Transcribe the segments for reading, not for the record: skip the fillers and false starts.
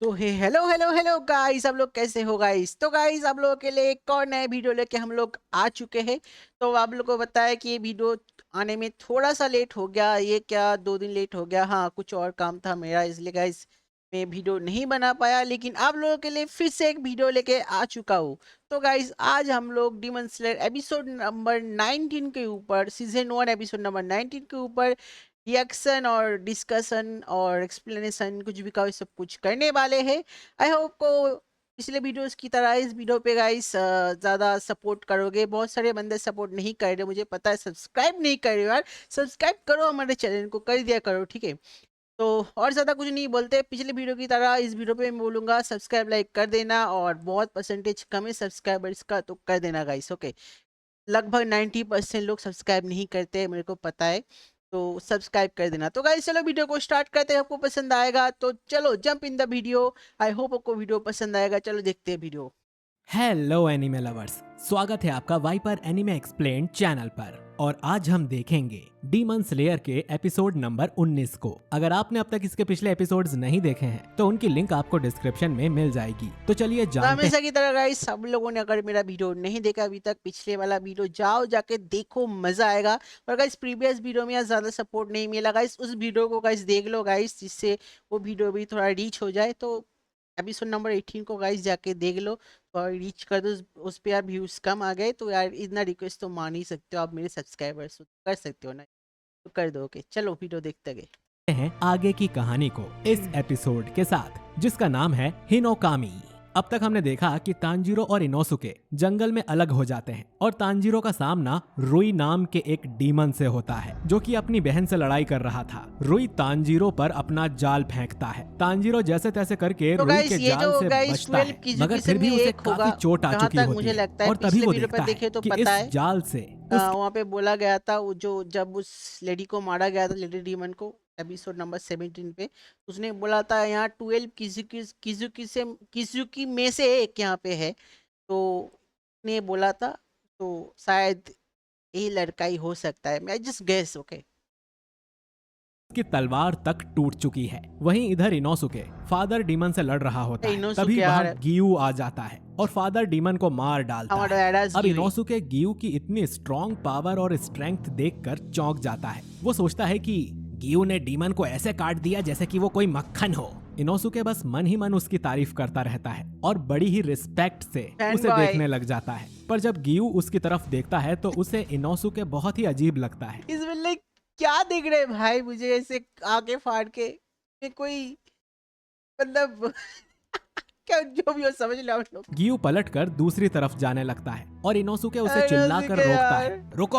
तो हे hello hello hello guys, आप लोग कैसे हो गाइस। तो गाइस, आप लोगों के लिए एक और नए वीडियो लेके हम लोग आ चुके हैं। तो आप लोगों को बताया कि ये वीडियो आने में थोड़ा सा लेट हो गया। ये क्या 2 दिन लेट हो गया। हाँ, कुछ और काम था मेरा, इसलिए गाइस मैं वीडियो नहीं बना पाया। लेकिन आप लोगों के लिए फिर से एक वीडियो लेके आ चुका हूँ। तो गाइस, आज हम लोग डीमन स्लेयर एपिसोड नंबर 19 के ऊपर, सीजन 1 एपिसोड नंबर 19 के ऊपर रिएक्शन और डिस्कशन और एक्सप्लेनेशन कुछ भी कहो, सब कुछ करने वाले हैं। आई होप को पिछले वीडियोस की तरह इस वीडियो पे गाइस ज़्यादा सपोर्ट करोगे। बहुत सारे बंदे सपोर्ट नहीं कर रहे, मुझे पता है। सब्सक्राइब नहीं कर रहे हो यार, सब्सक्राइब करो, हमारे चैनल को कर दिया करो, ठीक है। तो और ज़्यादा कुछ नहीं बोलते, पिछले वीडियो की तरह इस वीडियो पे मैं बोलूँगा सब्सक्राइब लाइक कर देना। और बहुत परसेंटेज कम है सब्सक्राइबर्स का, तो कर देना गाइस, ओके। लगभग 90% लोग सब्सक्राइब नहीं करते हैं, मेरे को पता है। तो सब्सक्राइब कर देना। तो गाइस चलो वीडियो को स्टार्ट करते हैं, आपको पसंद आएगा तो चलो jump in the video. I hope आपको वीडियो पसंद आएगा, चलो देखते हैं वीडियो। हेलो एनिमे लवर्स, स्वागत है आपका वाइपर एनिमे एक्सप्लेन चैनल पर। और आज हम देखेंगे डीमन स्लेयर के एपिसोड नंबर 19 को। अगर आपने अब तक इसके पिछले एपिसोड्स नहीं देखे हैं तो उनकी लिंक आपको डिस्क्रिप्शन में मिल जाएगी। तो चलिए तो जानते हैं। हमेशा की तरह गाइस, सब लोगों ने अगर मेरा वीडियो नहीं देखा अभी तक, पिछले वाला वीडियो जाओ जाके देखो, मजा आएगा। और गाइस प्रीवियस वीडियो में ज्यादा सपोर्ट नहीं मिला गाइस, उस वीडियो को गाइस देख लो गाइस, जिससे वो वीडियो भी थोड़ा रीच हो जाए। तो एपिसोड नंबर 18 को गाइस जाके देख लो और रीच कर दो। उस पे यार व्यूज कम आ गए तो यार इतना रिक्वेस्ट तो मान ही सकते हो, आप मेरे सब्सक्राइबर्स कर सकते हो ना, तो कर दो। ओके चलो वीडियो देखते गए। हैं आगे की कहानी को इस एपिसोड के साथ, जिसका नाम है हिनोकामी। अब तक हमने देखा कि तांजीरो और इनोसुके जंगल में अलग हो जाते हैं और तांजीरो का सामना रुई नाम के एक डीमन से होता है, जो कि अपनी बहन से लड़ाई कर रहा था। रुई तांजीरो पर अपना जाल फेंकता है। तांजीरो जैसे तैसे करके तो रुई गाइस के ये जाल जो से गाइस बचता 12 है, मगर किजुकिसन फिर में भी उसे एक काफी होगा, चोट आ जहां चुकी तक होती मुझे है। लगता है। और तभी पिछले वो वीडियो पर देखता है देखे तो कि पता इस है, जाल से वहां पे बोला गया था, वो जो जब उस लेडी को मारा गया था, लेडी डीमन को, एपिसोड नंबर 17 पे, उसने बोला था यहाँ 12 किजुकी में से एक यहाँ पे है। तो ने बोला था, तो शायद यही लड़का ही हो सकता है, मैं जस्ट गेस, ओके। की तलवार तक टूट चुकी है। वहीं इधर इनोसुके फादर डीमन से लड़ रहा होता है। तभी इनोसुके वहां यार, गियू आ जाता है और फादर डीमन को मार डालता हमारा है। एडास अब गिरी। इनोसुके गियू की इतनी स्ट्रॉन्ग पावर और स्ट्रेंथ देखकर चौंक जाता है। वो सोचता है कि गियू ने डीमन को ऐसे काट दिया जैसे कि वो कोई मक्खन हो। इनोसुके बस मन ही मन उसकी तारीफ करता रहता है और बड़ी ही रिस्पेक्ट से फैन उसे बॉय। देखने लग जाता है। पर जब गियू उसकी तरफ देखता है तो उसे इनोसुके बहुत ही अजीब लगता है। इसमें लाइक क्या दिख रहे हैं भाई मुझे, ऐसे आगे फाड़ के, ये कोई मतलब क्या, जो भी हो समझ लो आप लोग। गियू पलटकर दूसरी तरफ जाने लगता है और इनोसुके उसे चिल्लाकर इनोसुके रोकता यार, है, रुको।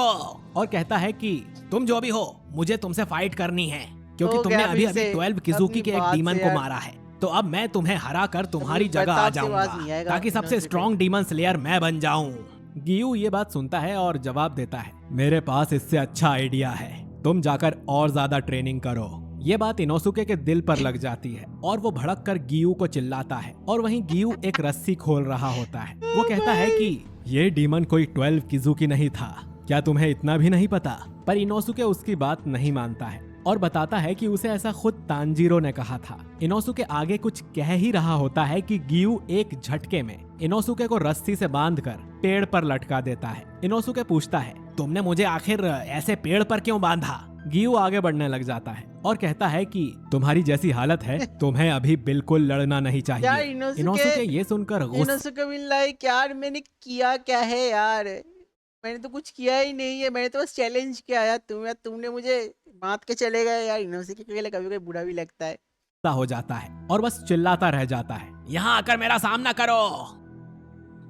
और कहता है कि तुम जो भी हो, मुझे तुमसे फाइट करनी है, क्योंकि हो तुमने गया अभी फिर अभी से 12 किजुकी अपनी के एक बात डीमन से को यार। मारा है। तो अब मैं तुम्हें हरा कर अपनी तुम्हारी जगह आ प्रताप से आवाज जाऊंगा, नहीं आएगा ताकि सबसे इनोसुके। स्ट्रॉन्ग डीमन स्लेयर मैं बन जाऊं। गियू ये बात सुनता है और जवाब देता है, मेरे पास इससे अच्छा आइडिया है, तुम जाकर और ज्यादा ट्रेनिंग करो। ये बात इनोसुके के दिल पर लग जाती है और वो भड़क कर गियू को चिल्लाता है। और वहीं गियू एक रस्सी खोल रहा होता है। वो ओ कहता है भाई, कि ये डीमन कोई 12 किजुकी नहीं था, क्या तुम्हें इतना भी नहीं पता? पर इनोसुके उसकी बात नहीं मानता है और बताता है कि उसे ऐसा खुद तांजीरो ने कहा था। इनोसुके आगे कुछ कह ही रहा होता है कि गियू एक झटके में इनोसुके को रस्सी से बांधकर पेड़ पर लटका देता है। इनोसुके पूछता है, तुमने मुझे आखिर ऐसे पेड़ पर क्यों बांधा? गियू आगे बढ़ने लग जाता है और कहता है कि तुम्हारी जैसी हालत है, तुम्हें अभी बिल्कुल लड़ना नहीं यार चाहिए। इनोसुके, इनोसुके ये सुनकर गुस्सा इनोसुके भी लाइक यार मैंने किया क्या है यार, मैंने तो कुछ किया ही नहीं है, मैंने तो बस चैलेंज किया यार, तुमने मुझे बांध के चले गए यार। इनोसुके के लिए कभी कभी बुरा भी लगता है। हो जाता है और बस चिल्लाता रह जाता है, यहाँ आकर मेरा सामना करो।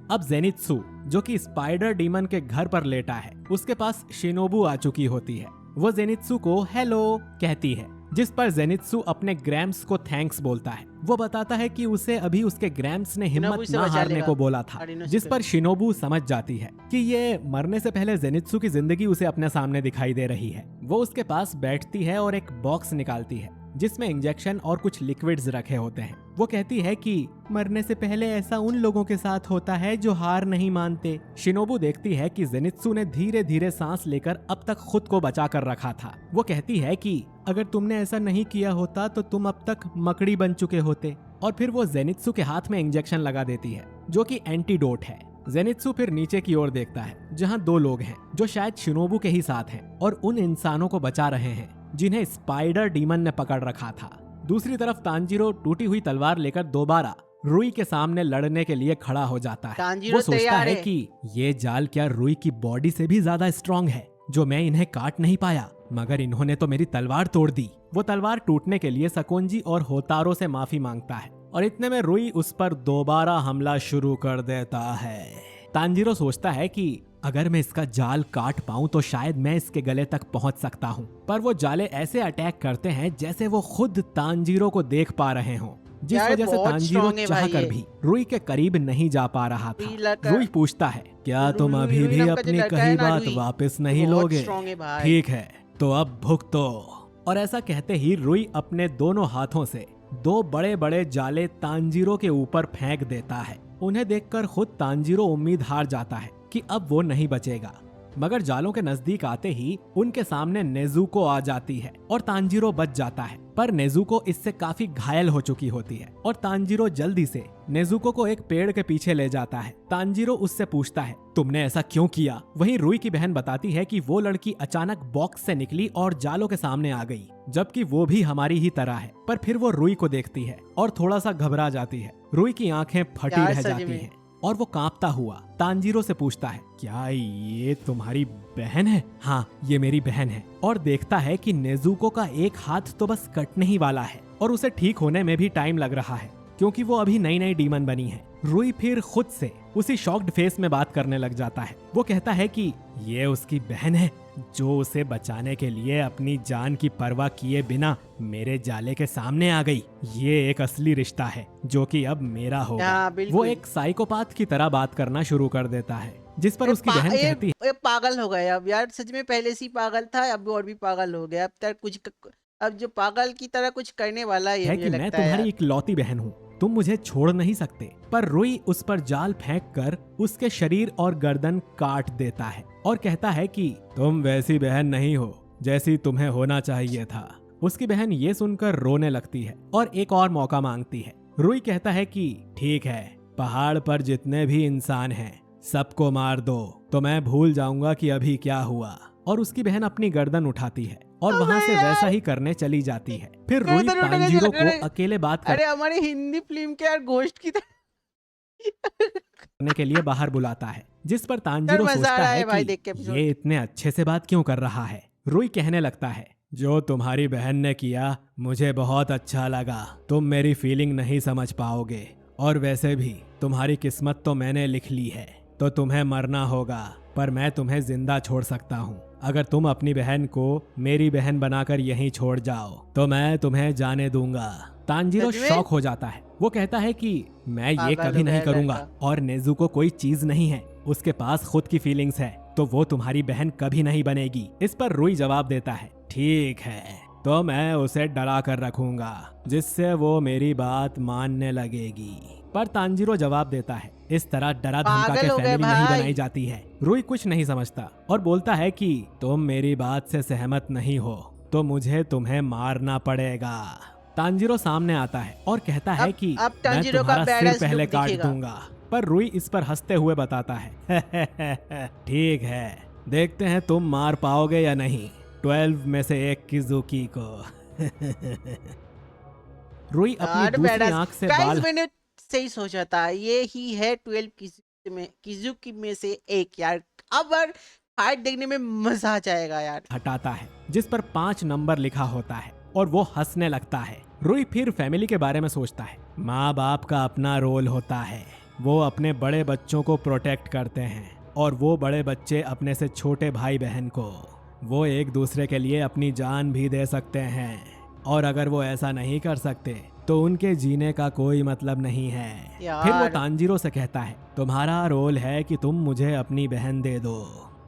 अब जेनित्सु, जो कि स्पाइडर डीमन के घर पर लेटा है, उसके पास शिनोबू आ चुकी होती है। वो जेनित्सु को हेलो कहती है, जिस पर जेनित्सु अपने ग्रैम्स को थैंक्स बोलता है। वो बताता है कि उसे अभी उसके ग्रैम्स ने शिनोबू हिम्मत इसे ना बचा हारने लेगा को बोला था, और इनोसुके जिस पर शिनोबू समझ जाती है कि ये मरने से पहले जेनित्सु की जिंदगी उसे अपने सामने दिखाई दे रही है। वो उसके पास बैठती है और एक बॉक्स निकालती है जिसमें इंजेक्शन और कुछ लिक्विड्स रखे होते हैं। वो कहती है कि मरने से पहले ऐसा उन लोगों के साथ होता है जो हार नहीं मानते। शिनोबू देखती है कि जेनित्सु ने धीरे धीरे सांस लेकर अब तक खुद को बचा कर रखा था। वो कहती है कि अगर तुमने ऐसा नहीं किया होता तो तुम अब तक मकड़ी बन चुके होते। और फिर वो जेनित्सु के हाथ में इंजेक्शन लगा देती है जो कि एंटीडोट है। जेनित्सु फिर नीचे की ओर देखता है जहाँ दो लोग हैं जो शायद शिनोबु के ही साथ हैं और उन इंसानों को बचा रहे हैं जिन्हें स्पाइडर डीमन ने पकड़ रखा था। दूसरी तरफ तांजीरो टूटी हुई तलवार लेकर दोबारा रुई के सामने लड़ने के लिए खड़ा हो जाता है। तांजीरो वो सोचता तैयार है है। कि ये जाल क्या रुई की बॉडी से भी ज्यादा स्ट्रांग है जो मैं इन्हें काट नहीं पाया, मगर इन्होंने तो मेरी तलवार तोड़ दी। वो तलवार टूटने के लिए सकोंजी और होतारो से माफी मांगता है और इतने में रुई उस पर दोबारा हमला शुरू कर देता है। तांजीरो सोचता है कि अगर मैं इसका जाल काट पाऊं तो शायद मैं इसके गले तक पहुंच सकता हूं, पर वो जाले ऐसे अटैक करते हैं जैसे वो खुद तांजीरो को देख पा रहे हों, जिस यार वजह से बहुत तांजीरो strong है भाई चाहकर ये। भी रुई के करीब नहीं जा पा रहा था। रुई लड़का- रुई पूछता है, क्या तुम रुई- अभी रुई भी नाम का जो अपनी लड़का कही है ना, बात रुई, वापस नहीं बहुत लोगे? strong है भाई। ठीक है, तो अब भुगतो। और ऐसा कहते ही रुई अपने दोनों हाथों से दो बड़े बड़े जाले तांजीरो के ऊपर फेंक देता है। उन्हें देखकर खुद तांजीरो उम्मीद हार जाता है कि अब वो नहीं बचेगा, मगर जालों के नजदीक आते ही उनके सामने नेजुको आ जाती है और तांजीरो बच जाता है। पर नेजुको इससे काफी घायल हो चुकी होती है और तांजीरो जल्दी से नेजुको को एक पेड़ के पीछे ले जाता है। तांजीरो उससे पूछता है, तुमने ऐसा क्यों किया? वहीं रुई की बहन बताती है कि वो लड़की अचानक बॉक्स से निकली और जालों के सामने आ गई, जबकि वो भी हमारी ही तरह है। पर फिर वो रुई को देखती है और थोड़ा सा घबरा जाती है। रुई की आंखें फटी यार रह सच जाती में। हैं और वो कांपता हुआ तांजीरो से पूछता है, क्या ये तुम्हारी बहन है? हाँ, ये मेरी बहन है। और देखता है कि नेजुको का एक हाथ तो बस कटने ही वाला है और उसे ठीक होने में भी टाइम लग रहा है क्योंकि वो अभी नई नई डीमन बनी है। रुई फिर खुद से उसी शॉक्ड फेस में बात करने लग जाता है। वो कहता है कि ये उसकी बहन है जो उसे बचाने के लिए अपनी जान की परवाह किए बिना मेरे जाले के सामने आ गई। ये एक असली रिश्ता है जो कि अब मेरा होगा। हाँ, बिल्कुल। वो एक साइकोपाथ की तरह बात करना शुरू कर देता है, जिस पर ये उसकी बहन ये- कहती है, ये पागल हो गया अब यार, सच में पहले से ही पागल था, अब और भी पागल हो गया। अब तक कुछ अब जो पागल की तरह कुछ करने वाला है, ये मुझे कि मैं लगता है तुम्हारी यार। इकलौती बहन हूँ, तुम मुझे छोड़ नहीं सकते। पर रुई उस पर जाल फेंककर उसके शरीर और गर्दन काट देता है और कहता है कि तुम वैसी बहन नहीं हो जैसी तुम्हें होना चाहिए था। उसकी बहन ये सुनकर रोने लगती है और एक और मौका मांगती है। रुई कहता है कि ठीक है, पहाड़ पर जितने भी इंसान हैं सबको मार दो तो मैं भूल जाऊंगा कि अभी क्या हुआ। और उसकी बहन अपनी गर्दन उठाती है और वहाँ से वैसा ही करने चली जाती है। फिर रुई गर्दन उठाने तांजीरो चली- को अकेले बात अरे हमारी हिंदी फिल्म के यार गोश्त की तरह। करने के लिए बाहर बुलाता है, जिस पर तांजीरो मजा आ सोचता रहा है है भाई कि देख के episode। ये इतने अच्छे से बात क्यों कर रहा है। रुई कहने लगता है, जो तुम्हारी बहन ने किया मुझे बहुत अच्छा लगा। तुम मेरी फीलिंग नहीं समझ पाओगे और वैसे भी तुम्हारी किस्मत तो मैंने लिख ली है, तो तुम्हें मरना होगा, पर मैं तुम्हें जिंदा छोड़ सकता हूँ। अगर तुम अपनी बहन को मेरी बहन बनाकर यहीं छोड़ जाओ तो मैं तुम्हें जाने दूंगा। तांजीरो सच में? शॉक हो जाता है। वो कहता है कि मैं ये पागल कभी हो नहीं गया करूंगा लड़का। और नेजुको कोई चीज नहीं है, उसके पास खुद की फीलिंग्स है, तो वो तुम्हारी बहन कभी नहीं बनेगी। इस पर रुई जवाब देता है, ठीक है, तो मैं उसे डरा कर रखूंगा जिससे वो मेरी बात मानने लगेगी। पर तांजीरो जवाब देता है, इस तरह डरा धमका पागल के हो गए फैमिली नहीं भाई। बनाई जाती है। रुई कुछ नहीं समझता और बोलता है कि तुम मेरी बात से सहमत नहीं हो तो मुझे तुम्हें मारना पड़ेगा। तांजीरो सामने आता है और कहता है कि अब मैं तांजीरो का तुम्हारा सिर badass पहले look काट दिखेगा। दूंगा। पर रुई इस पर हंसते हुए बताता है, ठीक है, देखते हैं तुम मार पाओगे या नहीं 12 में से एक किजुकी को। रुई अपनी यार दूसरी badass। आंख से Guys, बाल मैंने सही सोचा था, ये ही है 12 किजुकी में से एक यार। अब यार फाइट देखने में मजा आ जाएगा यार। हटाता है, जिस पर 5 नंबर लिखा होता है और वो हंसने लगता है। रुई फिर फैमिली के बारे में सोचता है। माँ बाप का अपना रोल होता है, वो अपने बड़े बच्चों को प्रोटेक्ट करते हैं और वो बड़े बच्चे अपने से छोटे भाई बहन को। वो एक दूसरे के लिए अपनी जान भी दे सकते हैं और अगर वो ऐसा नहीं कर सकते तो उनके जीने का कोई मतलब नहीं है। यार। फिर वो तांजीरो से कहता है, तुम्हारा रोल है कि तुम मुझे अपनी बहन दे दो।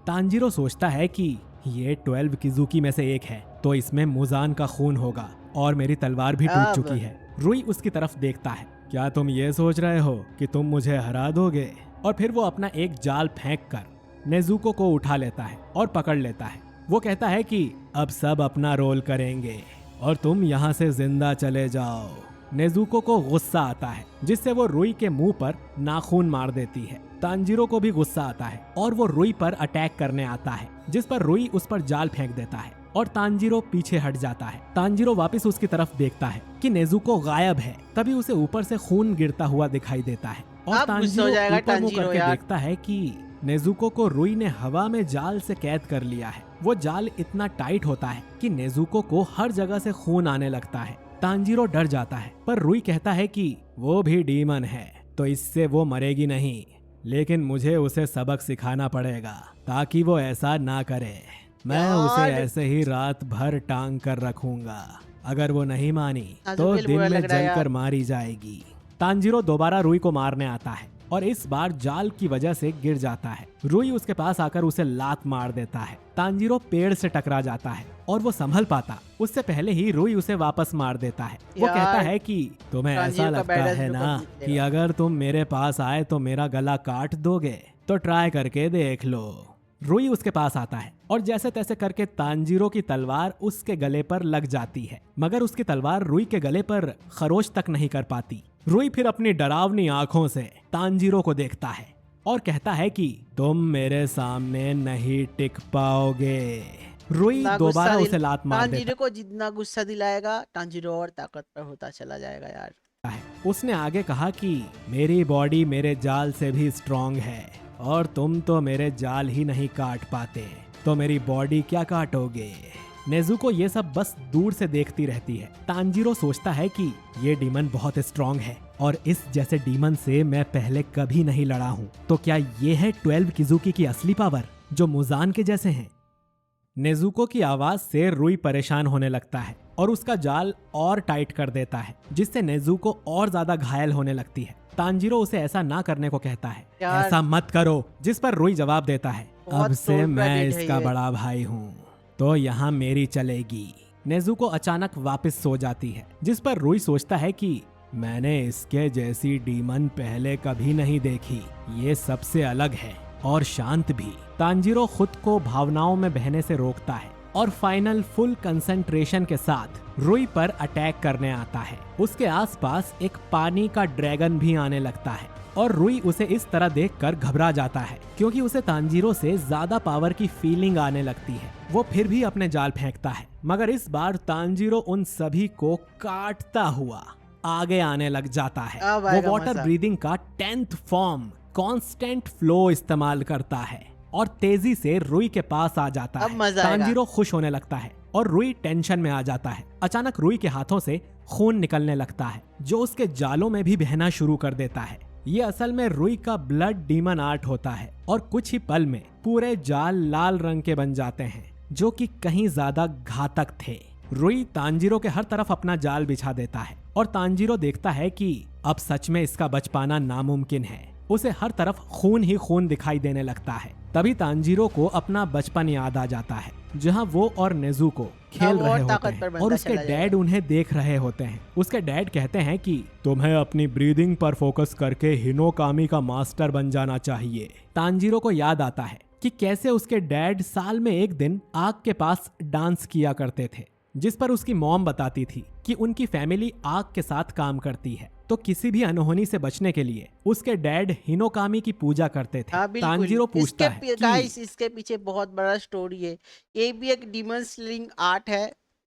तांजीरो सोचता है कि ये 12 किजुकी में से एक है तो इसमें मुजान का खून होगा और मेरी तलवार भी टूट अब। चुकी है। रुई उसकी तरफ देखता है, क्या तुम ये सोच रहे हो कि तुम मुझे हरा दोगे? और फिर वो अपना एक जाल फेंक कर नेजुको को उठा लेता है और पकड़ लेता है। वो कहता है कि अब सब अपना रोल करेंगे और तुम यहाँ से जिंदा चले जाओ। नेजुको को गुस्सा आता है, जिससे वो रुई के मुंह पर नाखून मार देती है। तांजीरो को भी गुस्सा आता है और वो रुई पर अटैक करने आता है, जिस पर रुई उस पर जाल फेंक देता है और तांजीरो पीछे हट जाता है। तांजीरो वापस उसकी तरफ देखता है कि नेजुको गायब है। तभी उसे ऊपर से खून गिरता हुआ दिखाई देता है और अब गुस्सा हो तांजीरो जाएगा ऊपर मुंह तांजीरो करके यार। देखता है कि नेजुको को रुई ने हवा में जाल से कैद कर लिया है। वो जाल इतना टाइट होता है कि नेजुको को हर जगह से खून आने लगता है। तांजीरो डर जाता है, पर रुई कहता है कि वो भी डीमन है तो इससे वो मरेगी नहीं, लेकिन मुझे उसे सबक सिखाना पड़ेगा ताकि वो ऐसा ना करे। मैं उसे यार। ऐसे ही रात भर टांग कर रखूंगा। अगर वो नहीं मानी आजू तो बिल दिन बुरा में लग रहा है जलकर यार। मारी जाएगी। तांजीरो दोबारा रुई को मारने आता है और इस बार जाल की वजह से गिर जाता है। रुई उसके पास आकर उसे लात मार देता है। तांजीरो पेड़ से टकरा जाता है और वो संभल पाता उससे पहले ही रुई उसे वापस मार देता है। वो यार, कहता है कि तुम्हें ऐसा तांजीरो का लगता बैलेंस है जो ना कर कि अगर तुम मेरे पास आए तो मेरा गला काट दोगे, तो ट्राई करके देख लो। रुई उसके पास आता है और जैसे तैसे करके तांजीरो की तलवार उसके गले पर लग जाती है, मगर उसकी तलवार रुई के गले पर खरोच तक नहीं कर पाती। रुई फिर अपनी डरावनी आंखों से तांजीरो को देखता है और कहता है कि तुम मेरे सामने नहीं टिक पाओगे। रुई ना दोबारा गुस्सा उसे लात मार देता तांजीरो को जितना गुस्सा दिलाएगा तांजीरो और ताकतवर होता चला जाएगा यार। है। उसने आगे कहा कि मेरी बॉडी मेरे जाल से भी स्ट्रांग है और तुम तो मेरे जाल ही नहीं काट पाते, तो मेरी बॉडी क्या काटोगे। नेजुको ये सब बस दूर से देखती रहती है। तांजीरो सोचता है कि ये डीमन बहुत स्ट्रांग है और इस जैसे डीमन से मैं पहले कभी नहीं लड़ा हूँ, तो क्या ये है 12 किजुकी की असली पावर जो मुजान के जैसे हैं। नेजुको की आवाज से रुई परेशान होने लगता है और उसका जाल और टाइट कर देता है, जिससे नेजुको और ज्यादा घायल होने लगती है। तांजीरो उसे ऐसा ना करने को कहता है, यार। ऐसा मत करो, जिस पर रुई जवाब देता है, बहुत अब से tone मैं credit है इसका ये। बड़ा भाई हूँ, तो यहाँ मेरी चलेगी। नेजुको अचानक वापस सो जाती है, जिस पर रुई सोचता है कि मैंने इसके जैसी डीमन पहले कभी नहीं देखी, ये सबसे अलग है और शांत भी। तांजीरो खुद को भावनाओं में बहने से रोकता है और फाइनल फुल कंसंट्रेशन के साथ रुई पर अटैक करने आता है। उसके आसपास एक पानी का ड्रैगन भी आने लगता है और रुई उसे इस तरह देखकर घबरा जाता है, क्योंकि उसे तांजीरो से ज्यादा पावर की फीलिंग आने लगती है। वो फिर भी अपने जाल फेंकता है, मगर इस बार तांजीरो उन सभी को काटता हुआ आगे आने लग जाता है। अब वो आएगा वाटर मजा। ब्रीदिंग का 10th फॉर्म कांस्टेंट फ्लो इस्तेमाल करता है और तेजी से रुई के पास आ जाता अब है। मजा आएगा। तांजीरो खुश होने लगता है और रुई टेंशन में आ जाता है। अचानक रुई के हाथों से खून निकलने लगता है, जो उसके जालों में भी बहना शुरू कर देता है। ये असल में रुई का ब्लड डीमन आर्ट होता है और कुछ ही पल में पूरे जाल लाल रंग के बन जाते हैं, जो कि कहीं ज्यादा घातक थे। रुई तांजीरो के हर तरफ अपना जाल बिछा देता है और तांजीरो देखता है कि अब सच में इसका बच पाना नामुमकिन है। उसे हर तरफ खून ही खून दिखाई देने लगता है। तभी तांजीरो को अपना बचपन याद आ जाता है, जहां वो और नेजुको खेल अब और रहे होते ताकतवर हैं बनता और उसके चला जाएगा। डैड उन्हें देख रहे होते हैं। उसके डैड कहते हैं कि तुम्हें अपनी ब्रीदिंग पर फोकस करके हिनोकामी का मास्टर बन जाना चाहिए। तांजीरो को याद आता है कि कैसे उसके डैड साल में एक दिन आग के पास डांस किया करते थे, जिस पर उसकी मॉम बताती थी कि उनकी फैमिली आग के साथ काम करती है, तो किसी भी अनहोनी से बचने के लिए उसके डैड हिनोकामी की पूजा करते थे। हाँ बिल्कुल। तांजीरो पूछता है कि गाइस इसके पीछे बहुत बड़ा स्टोरी है। ये भी एक डीमन स्लिंग आर्ट है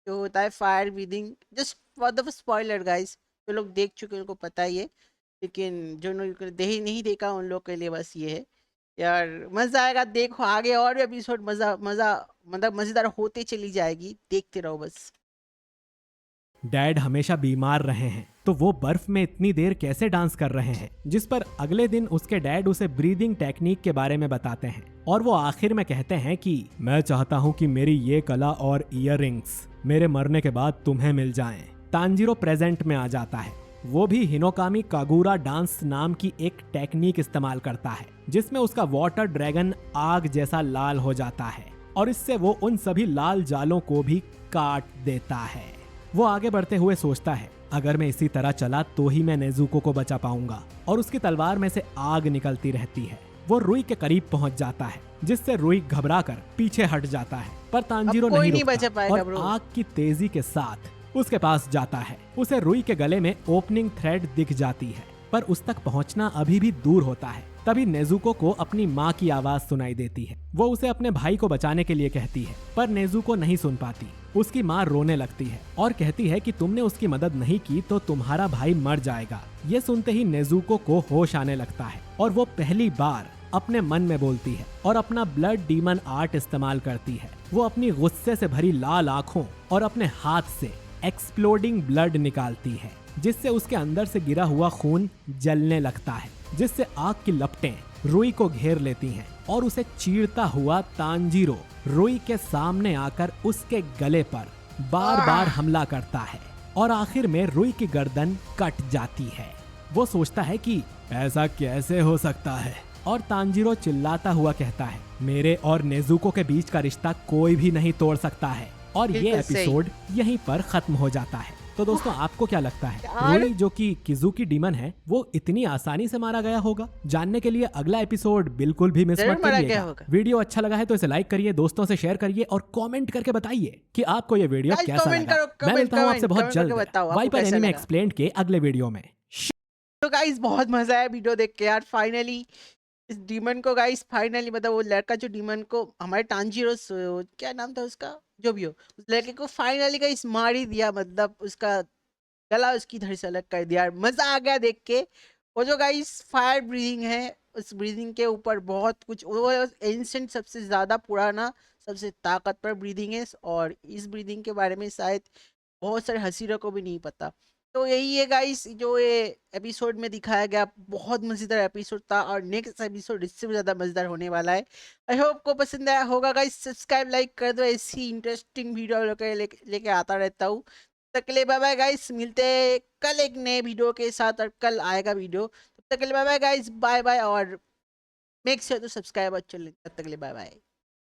जो होता है fire breathing. Just for the spoiler guys, जो लोग देख चुके हैं उनको पता ही है, लेकिन जो लोग नहीं देखा उन लोग के लिए बस ये है। यार मजा आएगा, देखो आगे और भी एपिसोड मजा मजा मतलब मजेदार होते चली जाएगी, देखते रहो बस। डैड हमेशा बीमार रहे हैं, तो वो बर्फ में इतनी देर कैसे डांस कर रहे हैं, जिस पर अगले दिन उसके डैड उसे ब्रीदिंग टेक्निक के बारे में बताते हैं और वो आखिर में कहते हैं कि मैं चाहता हूँ कि मेरी ये कला और इयररिंग्स मेरे मरने के बाद तुम्हें मिल जाएं। तांजीरो प्रेजेंट में आ जाता है। वो भी हिनोकामी कागुरा डांस नाम की एक टेक्निक इस्तेमाल करता है, जिसमें उसका वाटर ड्रैगन आग जैसा लाल हो जाता है और इससे वो उन सभी लाल जालों को भी काट देता है। वो आगे बढ़ते हुए सोचता है, अगर मैं इसी तरह चला तो ही मैं नेजुको को बचा पाऊंगा, और उसकी तलवार में से आग निकलती रहती है। वो रुई के करीब पहुंच जाता है, जिससे रुई घबराकर पीछे हट जाता है, पर तांजीरो अब कोई नहीं नहीं रुकता बचा पाएगा और ब्रो। आग की तेजी के साथ उसके पास जाता है। उसे रुई के गले में ओपनिंग थ्रेड दिख जाती है, पर उस तक पहुंचना अभी भी दूर होता है। तभी नेजुको को अपनी माँ की आवाज सुनाई देती है। वो उसे अपने भाई को बचाने के लिए कहती है, पर नेजुको नहीं सुन पाती। उसकी माँ रोने लगती है और कहती है कि तुमने उसकी मदद नहीं की तो तुम्हारा भाई मर जाएगा। ये सुनते ही नेजुको को होश आने लगता है और वो पहली बार अपने मन में बोलती है और अपना ब्लड डीमन आर्ट इस्तेमाल करती है। वो अपनी गुस्से से भरी लाल आंखों और अपने हाथ से एक्सप्लोडिंग ब्लड निकालती है, जिससे उसके अंदर से गिरा हुआ खून जलने लगता है, जिससे आग की लपटें रुई को घेर लेती हैं और उसे चीरता हुआ तांजीरो रुई के सामने आकर उसके गले पर बार बार हमला करता है और आखिर में रुई की गर्दन कट जाती है। वो सोचता है कि ऐसा कैसे हो सकता है और तांजीरो चिल्लाता हुआ कहता है, मेरे और नेजुको के बीच का रिश्ता कोई भी नहीं तोड़ सकता है। और ये बिल्कुल सही। एपिसोड यहीं पर खत्म हो जाता है। तो दोस्तों आपको क्या लगता है, यार। रुई जो कि किजुकी डीमन है वो इतनी आसानी से मारा गया होगा? जानने के लिए अगला एपिसोड बिल्कुल भी मिस जरूर मत मारा गया करिएगा। होगा। वीडियो अच्छा लगा है तो इसे लाइक करिए, दोस्तों से शेयर करिए और कमेंट करके बताइए कि आपको ये वीडियो Guys, कैसा comment लगा। करो, मैं comment, मिलता हूँ आपसे comment, बहुत comment करके जल्द बताओ, आपको वाइपर कैसा एनीमे लगा। एक्सप्लेन्ड के अगले वीडियो में। तो गाइस बहुत मजा आया वीडियो देख के यार। फाइनली इस डीमन को गाइस, फाइनली मतलब वो लड़का जो डीमन को हमारे टांजीरो क्या नाम था उसका, जो भी हो, उस लड़के को फाइनली गाइस मार ही दिया। मतलब उसका गला उसकी धड़ से अलग कर दिया यार। मजा आ गया देख के। वो जो गाइस फायर ब्रीदिंग है, उस ब्रीदिंग के ऊपर बहुत कुछ, वो एंशिएंट सबसे ज्यादा पुराना सबसे ताकतवर ब्रीदिंग है और इस ब्रीदिंग के बारे में शायद बहुत सारे हसीरों को भी नहीं पता। तो यही है गाइस जो ये एपिसोड में दिखाया गया। बहुत मजेदार एपिसोड था और नेक्स्ट एपिसोड इससे भी ज्यादा मजेदार होने वाला है। आई होप को पसंद आया होगा गाइस। सब्सक्राइब लाइक कर दो, ऐसी इंटरेस्टिंग वीडियो लेके आता रहता हूँ। तब तक के लिए बाय बाय गाइस। मिलते हैं कल एक नए वीडियो के साथ और कल आएगा वीडियो। तब तक के लिए bye bye guys, bye bye. और मेक श्योर टू सब्सक्राइब और चैनल। तब तक के लिए बाय बाय।